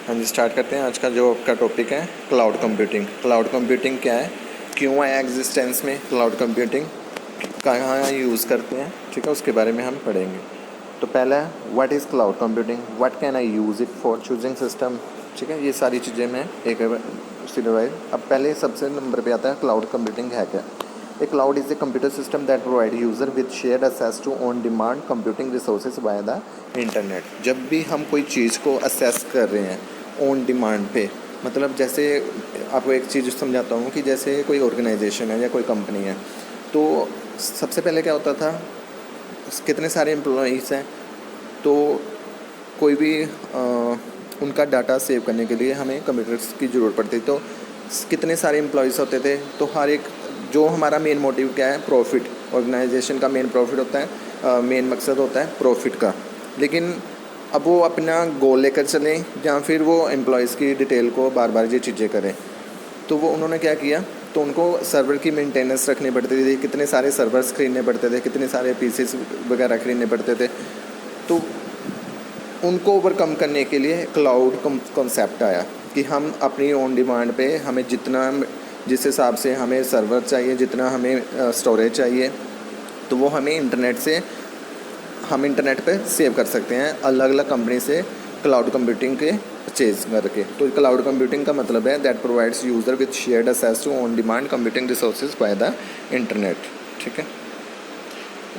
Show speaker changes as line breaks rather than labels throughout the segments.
हाँ जी, स्टार्ट करते हैं। आज का जो आपका टॉपिक है क्लाउड कंप्यूटिंग। क्लाउड कंप्यूटिंग क्या है, क्यों है एग्जिस्टेंस में, क्लाउड कंप्यूटिंग कहाँ यूज़ करते हैं, ठीक है, उसके बारे में हम पढ़ेंगे। तो पहला है what is cloud computing, what can I use it for choosing system, ठीक है, ये सारी चीज़ें मैं एक सिलेवाइज। अब पहले सबसे नंबर पे आता है क्लाउड कंप्यूटिंग है क्या। A cloud is a computer system that provide user with shared access to on demand computing resources by the internet. जब भी हम कोई चीज़ को असेस कर रहे हैं ऑन डिमांड पे, मतलब जैसे आपको एक चीज़ समझाता हूँ कि जैसे कोई ऑर्गेनाइजेशन है या कोई कंपनी है, तो सबसे पहले क्या होता था, कितने सारे एम्प्लॉइज़ हैं, तो कोई भी उनका डाटा सेव करने के लिए हमें कंप्यूटर्स की ज़रूरत पड़ती। तो कितने सारे एम्प्लॉइज़ होते थे, तो हर एक, जो हमारा मेन मोटिव क्या है, प्रॉफिट। ऑर्गेनाइजेशन का मेन प्रॉफिट होता है, मेन मकसद होता है प्रॉफिट का। लेकिन अब वो अपना गोल लेकर चलें या फिर वो एम्प्लॉइज़ की डिटेल को बार बार ये चीज़ें करें, तो वो उन्होंने क्या किया, तो उनको सर्वर की मेंटेनेंस रखनी पड़ती थी, कितने सारे सर्वर्स खरीदने पड़ते थे, कितने सारे पीसेस वगैरह खरीदने पड़ते थे। तो उनको ओवरकम करने के लिए क्लाउड कॉन्सेप्ट आया कि हम अपनी ऑन डिमांड पे हमें जितना, जिस हिसाब से हमें सर्वर चाहिए, जितना हमें स्टोरेज चाहिए, तो वो हमें इंटरनेट से, हम इंटरनेट पे सेव कर सकते हैं अलग अलग कंपनी से क्लाउड कंप्यूटिंग के परचेज करके। तो क्लाउड कंप्यूटिंग का मतलब है that provides user with shared access to on demand computing resources by the internet, ठीक है।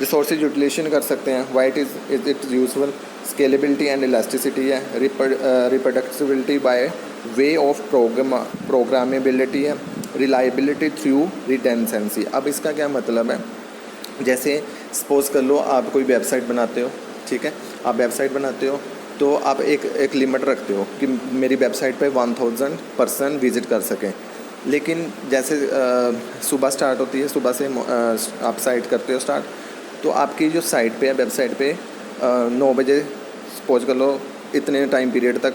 रिसोर्सेज यूटिलाइजेशन कर सकते हैं, what is it useful, scalability and elasticity है, रिप्रोडक्टिबिलिटी बाय वे ऑफ प्रोग्रामेबिलिटी है, रिलायबिलिटी थ्रू रिटेंसेंसी। अब इसका क्या मतलब है, जैसे सपोज़ कर लो आप कोई वेबसाइट बनाते हो, ठीक है, आप वेबसाइट बनाते हो, तो आप एक लिमिट रखते हो कि मेरी वेबसाइट पे 1000 पर्सन विज़िट कर सकें। लेकिन जैसे सुबह स्टार्ट होती है, सुबह से आप साइट करते हो स्टार्ट, तो आपकी जो साइट पे है, वेबसाइट पे 9 बजे सपोज कर लो, इतने टाइम पीरियड तक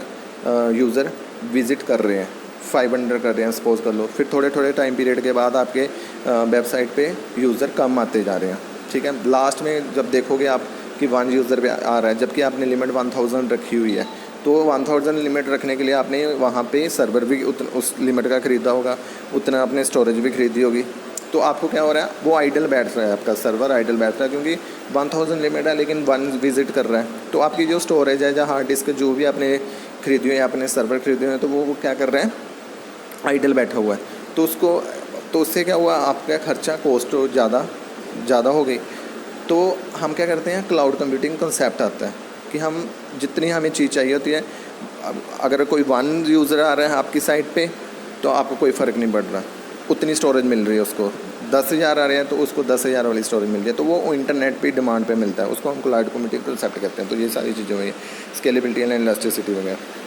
यूज़र विज़िट कर रहे हैं, 500 कर रहे हैं सपोज कर लो। फिर थोड़े थोड़े टाइम पीरियड के बाद आपके वेबसाइट पे यूज़र कम आते जा रहे हैं, ठीक है। लास्ट में जब देखोगे आप कि 1 यूज़र पे आ रहा है, जबकि आपने लिमिट 1000 रखी हुई है, तो 1000 लिमिट रखने के लिए आपने वहाँ पे सर्वर भी उस लिमिट का ख़रीदा होगा, उतना आपने स्टोरेज भी खरीदी होगी। तो आपको क्या हो रहा है, वो आइडल बैठ रहा है, आपका सर्वर आइडल बैठ रहा है, क्योंकि 1000 लिमिट है लेकिन 1 विज़िट कर रहा है। तो आपकी जो स्टोरेज है, या हार्ड डिस्क जो भी आपने खरीदी हुई है, आपने सर्वर खरीदे हुए हैं, तो वो क्या कर रहे हैं, आइडल बैठा हुआ है। तो उसको, तो उससे क्या हुआ, आपका खर्चा, कॉस्ट ज़्यादा हो गई। तो हम क्या करते हैं, क्लाउड कंप्यूटिंग कंसेप्ट आता है कि हम जितनी हमें चीज़ चाहिए होती है, अगर कोई 1 यूज़र आ रहा है आपकी साइट पे, तो आपको कोई फ़र्क नहीं पड़ रहा, उतनी स्टोरेज मिल रही है उसको। 10,000 आ रहे हैं तो उसको 10,000 वाली स्टोरेज मिल रही है, तो वो इंटरनेट पे डिमांड पे मिलता है, उसको हम क्लाउड कंप्यूटिंग कंसेप्ट कहते हैं। तो ये सारी चीज़ें हुई, स्केलेबिलिटी एंड इलास्टिसिटी वगैरह।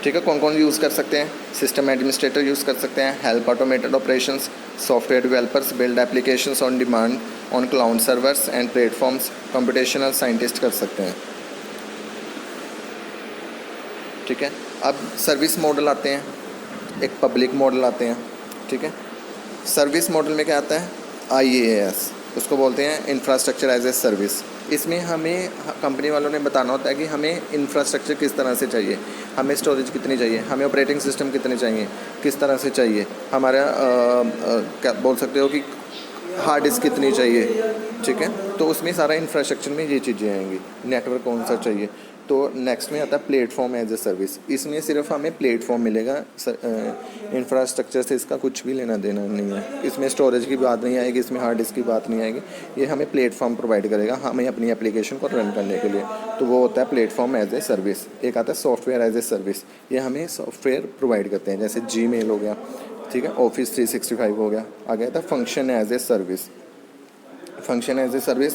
ठीक है, कौन कौन यूज़ कर सकते हैं, सिस्टम एडमिनिस्ट्रेटर यूज़ कर सकते हैं, help automated operations, software developers build applications on demand on cloud servers and platforms, computational scientist कर सकते हैं, ठीक है। अब सर्विस मॉडल आते हैं, एक पब्लिक मॉडल आते हैं, ठीक है। सर्विस मॉडल में क्या आता है, IaaS, उसको बोलते हैं इंफ्रास्ट्रक्चर एज ए सर्विस। इसमें हमें कंपनी वालों ने बताना होता है कि हमें इंफ्रास्ट्रक्चर किस तरह से चाहिए, हमें स्टोरेज कितनी चाहिए, हमें ऑपरेटिंग सिस्टम कितने चाहिए, किस तरह से चाहिए, हमारा क्या बोल सकते हो कि हार्ड डिस्क कितनी चाहिए, ठीक है। तो उसमें सारा इंफ्रास्ट्रक्चर में ये चीज़ें आएंगी, नेटवर्क कौन सा चाहिए। तो नेक्स्ट में आता है प्लेटफॉर्म एज ए सर्विस। इसमें सिर्फ हमें प्लेटफॉर्म मिलेगा, इंफ्रास्ट्रक्चर से इसका कुछ भी लेना देना नहीं है, इसमें स्टोरेज की बात नहीं आएगी, इसमें हार्ड डिस्क की बात नहीं आएगी, ये हमें प्लेटफॉर्म प्रोवाइड करेगा हमें अपनी एप्लीकेशन को रन करने के लिए। तो वो होता है प्लेटफॉर्म एज ए सर्विस। एक आता है सॉफ्टवेयर एज ए सर्विस, ये हमें सॉफ्टवेयर प्रोवाइड करते हैं, जैसे Gmail हो गया, ठीक है, ऑफिस 365 हो गया। आ गया था function as a service. Function as a service